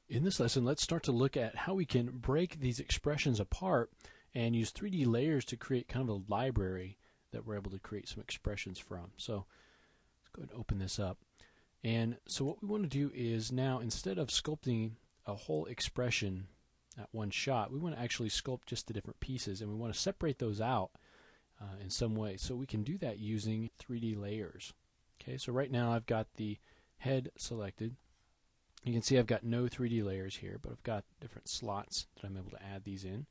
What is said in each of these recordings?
In this lesson, let's start to look at how we can break these expressions apart and use 3D layers to create kind of a library that we're able to create some expressions from. So let's go ahead and open this up. And so what we want to do is now, instead of sculpting a whole expression at one shot, we want to actually sculpt just the different pieces, and we want to separate those out in some way. So we can do that using 3D layers. Okay, so right now I've got the head selected. You can see I've got no 3D layers here, but I've got different slots that I'm able to add these in.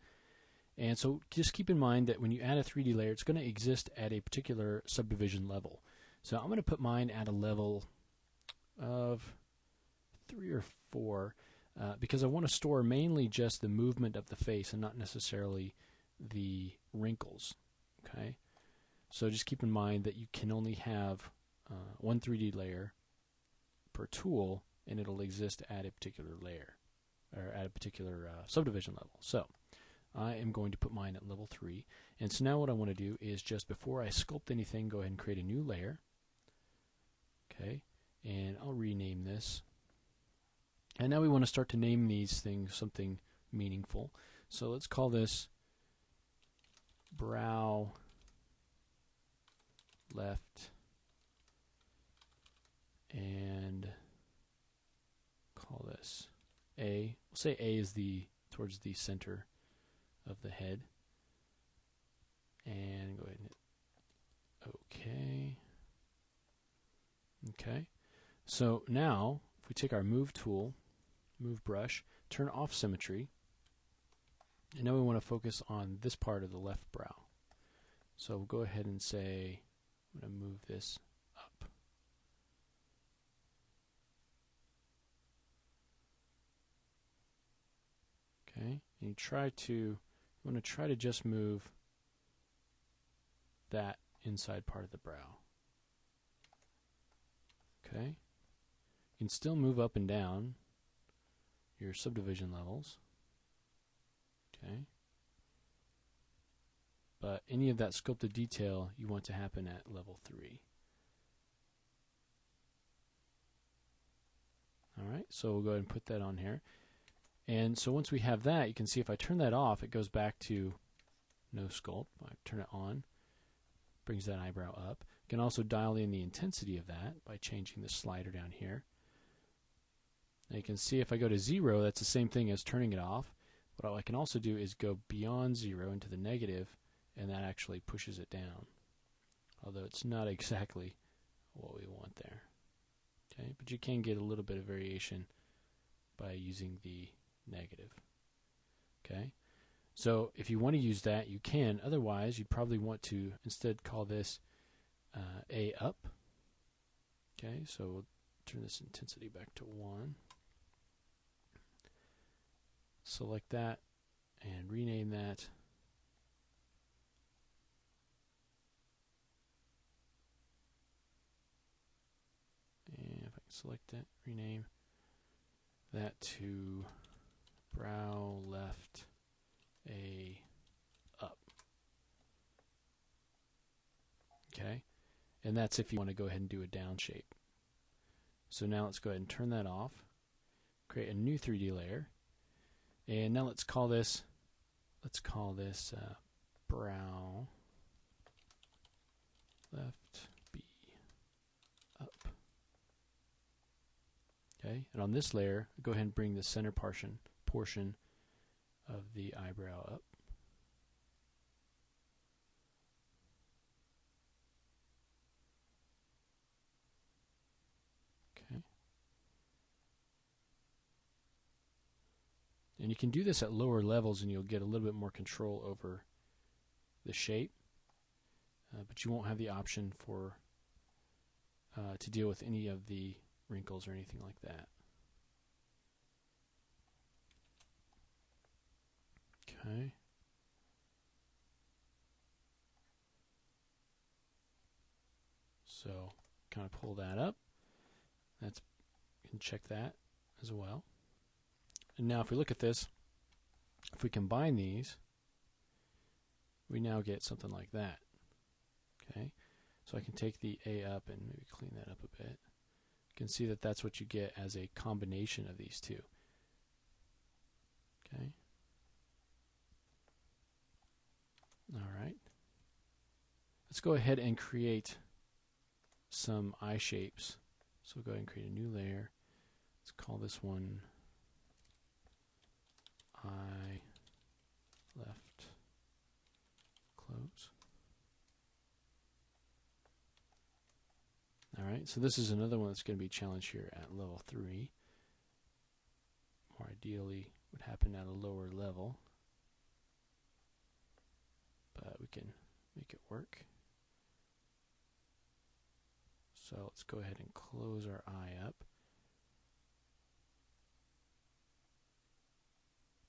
And so just keep in mind that when you add a 3D layer, it's going to exist at a particular subdivision level. So I'm going to put mine at a level of 3 or 4 because I want to store mainly just the movement of the face and not necessarily the wrinkles. Okay, so just keep in mind that you can only have one 3D layer per tool, and it'll exist at a particular layer, or at a particular subdivision level. So I am going to put mine at level 3. And so now what I want to do is, just before I sculpt anything, go ahead and create a new layer. Okay, and I'll rename this. And now we want to start to name these things something meaningful. So let's call this brow left, and call this A. We'll say A is towards the center of the head. And go ahead and hit OK. Okay. So now, if we take our move tool, move brush, turn off symmetry, and now we want to focus on this part of the left brow. So we'll go ahead and say, I'm going to move this up. Okay, and you want to try to just move that inside part of the brow. Okay, you can still move up and down your subdivision levels. Okay, but any of that sculpted detail you want to happen at level 3. Alright, so we'll go ahead and put that on here. And so once we have that, you can see if I turn that off, it goes back to no sculpt. I turn it on, brings that eyebrow up. You can also dial in the intensity of that by changing the slider down here. Now you can see if I go to 0, that's the same thing as turning it off. What I can also do is go beyond 0 into the negative, and that actually pushes it down, although it's not exactly what we want there. Okay, but you can get a little bit of variation by using the negative. Okay, so if you want to use that, you can. Otherwise, you'd probably want to instead call this A up. Okay, so we'll turn this intensity back to 1. Select that and rename that. And if I can select that, rename that to brow left A up. Okay, and that's if you want to go ahead and do a down shape. So now let's go ahead and turn that off, create a new 3D layer, and now let's call this brow left B up. Okay, and on this layer, go ahead and bring the center portion of the eyebrow up. Okay. And you can do this at lower levels and you'll get a little bit more control over the shape, but you won't have the option for to deal with any of the wrinkles or anything like that. Okay. So kind of pull that up. You can check that as well. And now if we look at this, if we combine these, we now get something like that. Okay, so I can take the A up and maybe clean that up a bit. You can see that that's what you get as a combination of these two. Okay. Alright. Let's go ahead and create some eye shapes. So we'll go ahead and create a new layer. Let's call this one eye left close. Alright, so this is another one that's going to be challenged here at level 3. More ideally would happen at a lower level, but we can make it work. So let's go ahead and close our eye up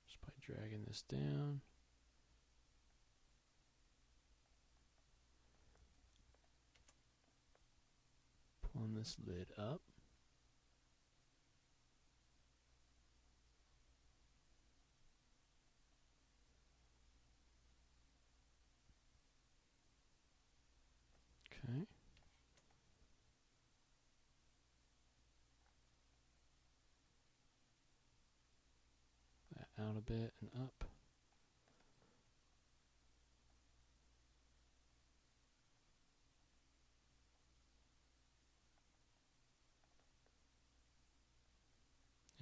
just by dragging this down. Pulling this lid up. Okay. That out a bit and up.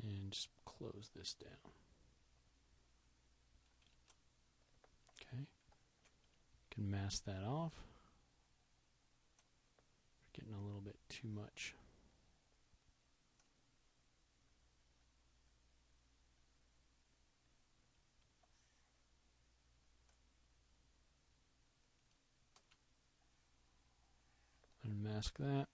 And just close this down. Okay. Can mask that off. We're getting a little bit too much. Unmask that.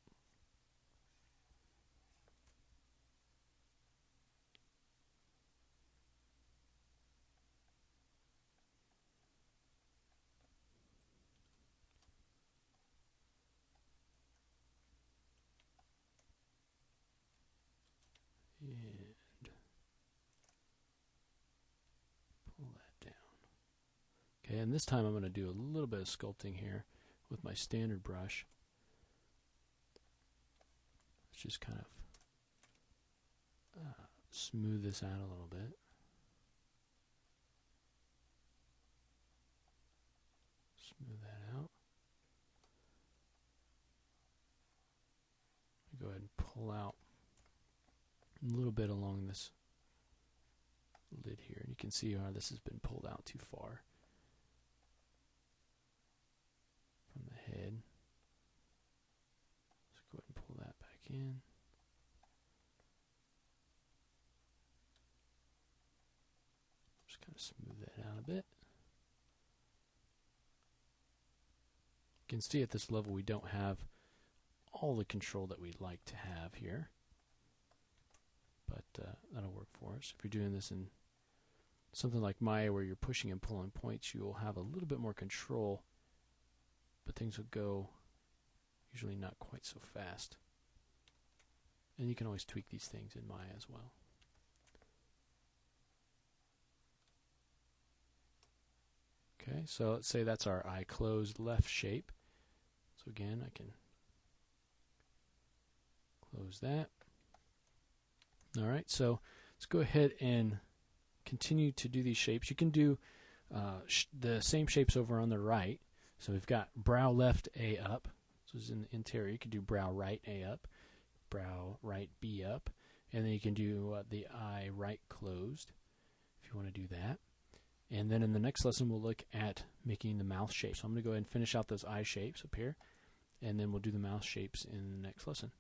And pull that down. Okay, and this time I'm going to do a little bit of sculpting here with my standard brush. Let's just kind of smooth this out a little bit. Smooth that out. Go ahead and pull out a little bit along this lid here. And you can see how this has been pulled out too far from the head. Let's go ahead and pull that back in. Just kind of smooth that out a bit. You can see at this level we don't have all the control that we'd like to have here, but that'll work for us. If you're doing this in something like Maya where you're pushing and pulling points, you will have a little bit more control, but things will go usually not quite so fast. And you can always tweak these things in Maya as well. Okay, so let's say that's our eye closed left shape. So again, I can close that. Alright, so let's go ahead and continue to do these shapes. You can do the same shapes over on the right. So we've got brow left A up. So this is in the interior. You can do brow right A up, brow right B up, and then you can do the eye right closed if you want to do that. And then in the next lesson we'll look at making the mouth shape. So I'm going to go ahead and finish out those eye shapes up here, and then we'll do the mouth shapes in the next lesson.